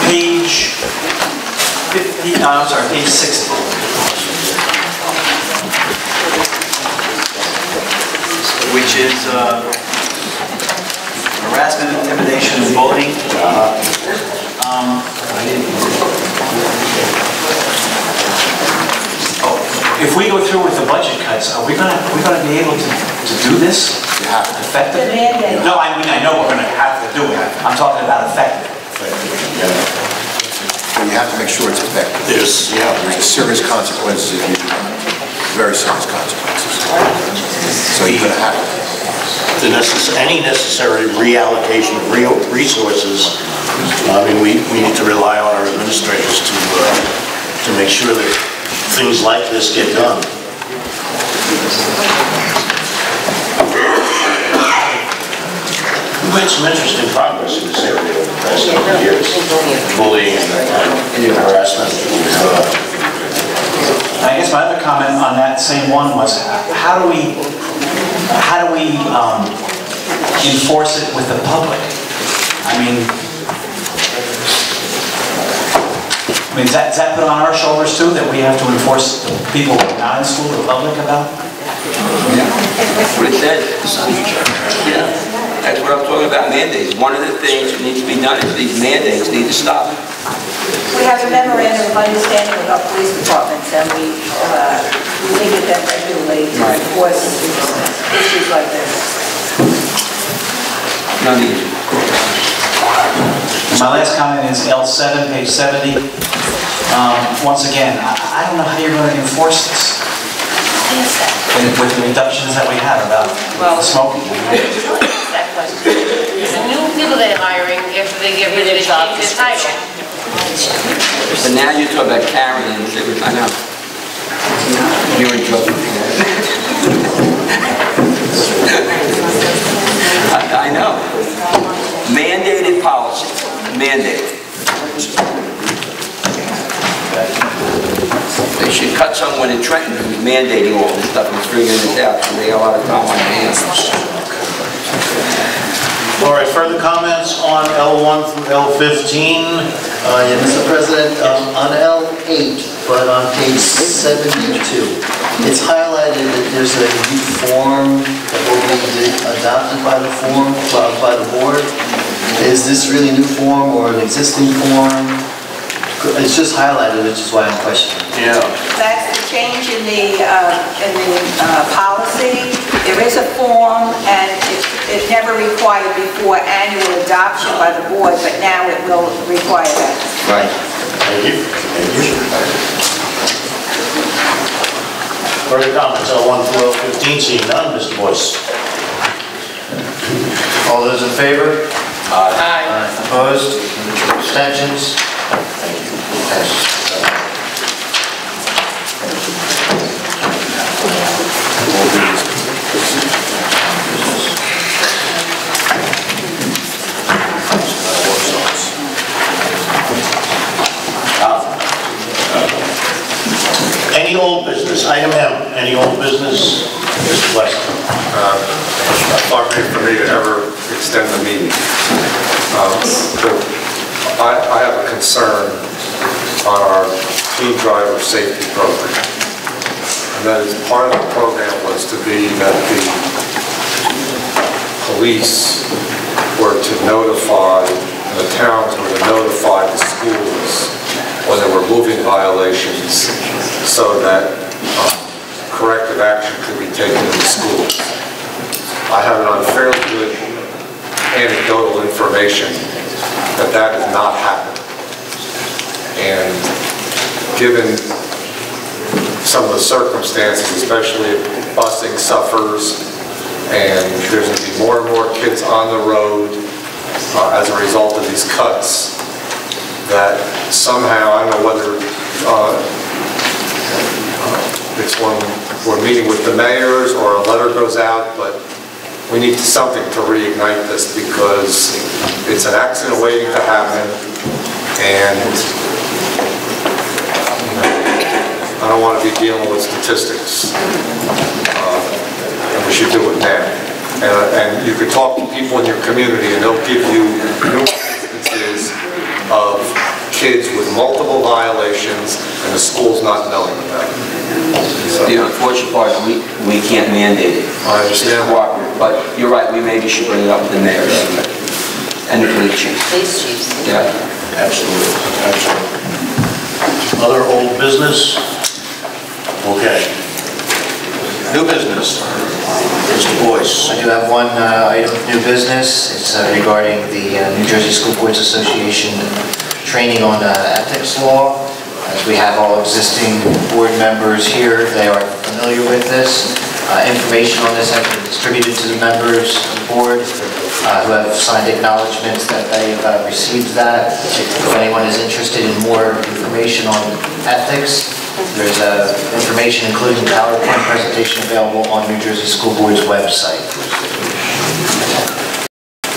Page 50, no, I'm sorry, page 60. Which is harassment, intimidation, and bullying. If we go through with the budget cuts, are we gonna be able to do this effectively? No, I mean, I know we're gonna have to do it. I'm talking about effective. And you have to make sure it's effective. There's serious consequences if you do not. Very serious consequences. So you're going to have any necessary reallocation of resources. I mean, we need to rely on our administrators to make sure that things like this get done. We've made some interesting progress in this area over the past couple of years. Bullying and harassment. I guess my other comment on that same one was, how do we enforce it with the public? I mean, is that put on our shoulders too, that we have to enforce the people not in school, the public about? Yeah, that's what it says. Yeah, that's what I'm talking about, mandates. One of the things that needs to be done is these mandates need to stop. We have a memorandum of understanding with our police departments, and we meet with them regularly to enforce issues like this. None easy. My last comment is L7, page 70. Once again, I don't know how you're going to enforce this with the reductions that we have about smoking. That question. The new people they're hiring, if they get rid of the job, this title. But now you're talking about carrying, I know. You're in trouble. I know. Mandated policy. Mandated. They should cut someone in Trenton who's mandating all this stuff and figuring this out, so they got a lot of time on their hands. All right, further comments on L1 through L15? Yeah, Mr. President, on L8, but on page 72, it's highlighted that there's a new form that will be adopted by the board. Is this really a new form or an existing form? It's just highlighted, which is why I'm questioning. Yeah. That's the change in the policy. There is a form, and it never required before annual adoption by the board, but now it will require that. Right. Thank you. Thank you. Further comments, L1 through L15, seeing none, Mr. Boyce. All those in favor? Aye. Opposed? Abstentions? Thank you. Any old business? Item M. Any old business? Mr. West. Far be it for me to ever extend the meeting. I have a concern on our teen driver safety program. And that is part of the program was to be that the police were to notify, the towns were to notify the schools when there were moving violations so that corrective action could be taken in the schools. I have an unfairly good anecdotal information that that has not happened. And given some of the circumstances, especially if busing suffers, and there's going to be more and more kids on the road as a result of these cuts, that somehow, I don't know whether it's when we're meeting with the mayors or a letter goes out, but we need something to reignite this because it's an accident waiting to happen, and I don't want to be dealing with statistics, and we should do it now. And you could talk to people in your community and they'll give you numerous instances not knowing about it. So, The unfortunate part is we can't mandate it. I understand. It's cooperative, but you're right, we maybe should bring it up with the mayors and the police chief. Police chiefs. Yeah. Absolutely, absolutely. Other old business? Okay. New business? Mr. Boyce. I do have one item of new business. It's regarding the New Jersey School Boards Association training on ethics law. As we have all existing board members here, they are familiar with this. Information on this has been distributed to the members of the board who have signed acknowledgements that they have received that. If anyone is interested in more information on ethics, there's information including the PowerPoint presentation available on New Jersey School Board's website.